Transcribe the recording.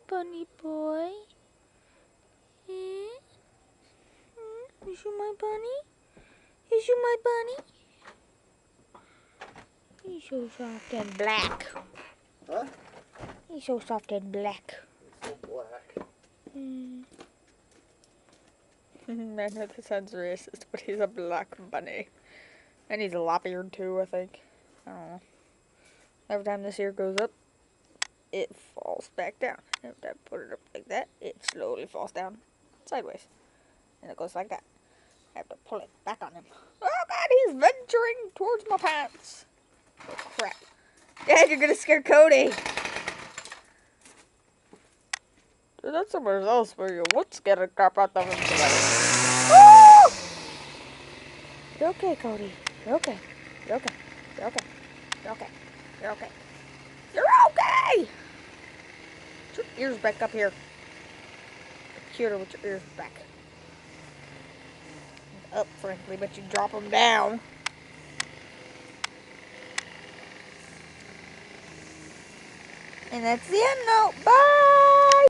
bunny boy? Eh? Is you my bunny? Is you my bunny? He's so soft and black. Huh? He's so soft and black. He's so black. I know this sounds racist, but he's a black bunny. And he's lop-eared too, I think. I don't know. Every time this ear goes up, it falls back down. Every time I put it up like that, it slowly falls down sideways. And it goes like that. I have to pull it back on him. Oh god, he's venturing towards my pants. Oh crap. Dad, you're gonna scare Cody. Dude, that's somewhere else where you would scare the crap out of him. Oh! You're okay, Cody. You're okay. You're okay. You're okay. You're okay. You're okay. You're okay! Put your ears back up here. Cuter with your ears back. Up, frankly, but you drop them down. And that's the end note. Bye!